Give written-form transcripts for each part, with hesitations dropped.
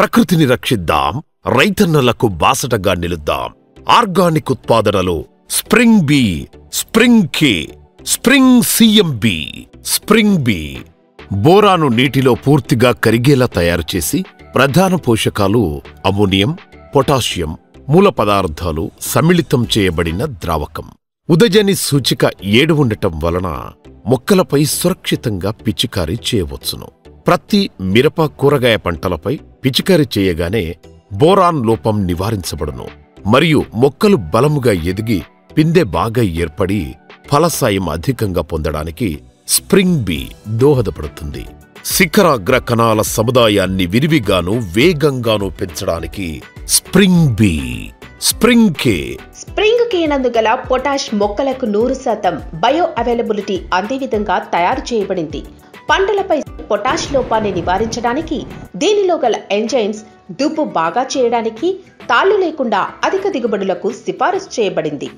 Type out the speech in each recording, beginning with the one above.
ప్రకృతిని రక్షిద్దాం, రైతన్నలకు బాసటగా నిలుద్దాం. ఆర్గానిక్ ఉత్పాదనలు spring B, spring K, spring CMB, spring B. బోరాను నీటిలో పూర్తిగా కరిగేలా తయారుచేసి ప్రధాన పోషకాలు అమోనియం, పొటాషియం, మూల పదార్థాలు సమ్మిళితం చేయబడిన ద్రావకం. ఉదజని సూచిక 7 ఉండటం వలన మొక్కలపై సురక్షితంగా పిచికారీ చేయవచ్చును. ప్రతి మిరప, కూరగాయ పంటలపై పిచికారీ చేయగానే బోరాన్ లోపం నివారించబడును మరియు మొక్కలు బలముగా ఎదిగి పిందె బాగా ఏర్పడి ఫలసాయం అధికంగా పొందడానికి స్ప్రింగ్ బీ దోహదపడుతుంది. శిఖరాగ్ర కణాల సముదాయాన్ని విరివిగాను వేగంగాను పెంచడానికి spring B, spring K. Spring K నందుగల పొటాష్ మొక్కలకు 100% బయో అవైలబిలిటీ అందే విధంగా తయారు చేయబడింది. పంటలపై పొటాష్ లోపాన్ని నివారించడానికి, దీనిలో గల ఎంజైమ్స్ దుబ్బు బాగా చేయడానికి, తాళ్లు లేకుండా అధిక దిగుబడులకు సిఫారసు చేయబడింది.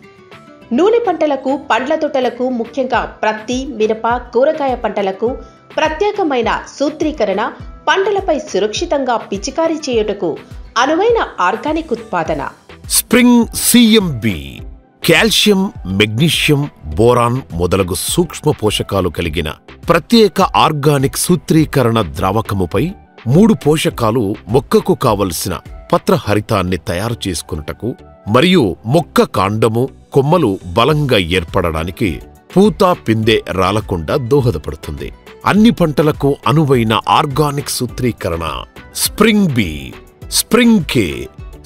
నూనె పంటలకు, పండ్ల తోటలకు, ముఖ్యంగా ప్రత్తి, మిరప, కూరగాయ పంటలకు ప్రత్యేకమైన సూత్రీకరణ, పంటలపై సురక్షితంగా పిచికారీ చేయుటకు అనువైన ఆర్గానిక్ ఉత్పాదన. Spring CMB calcium, magnesium, boron మొదలగు సూక్ష్మ పోషకాలు కలిగిన ప్రత్యేక ఆర్గానిక్ సూత్రీకరణ ద్రావకముపై 3 పోషకాలు మొక్కకు కావలసిన పత్రహరితాన్ని తయారు చేసుకున్నటకు మరియు మొక్క కాండము, కొమ్మలు బలంగా ఏర్పడడానికి, పూత పిందె రాలకుండా దోహదపడుతుంది. అన్ని పంటలకు అనువైన ఆర్గానిక్ సూత్రీకరణ spring B, spring K,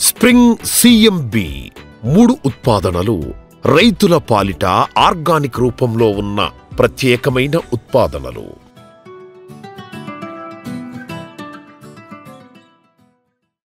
spring CMB 3 ఉత్పాదనలు రైతుల పాలిట ఆర్గానిక్ రూపంలో ఉన్న ప్రత్యేకమైన ఉత్పాదనలు.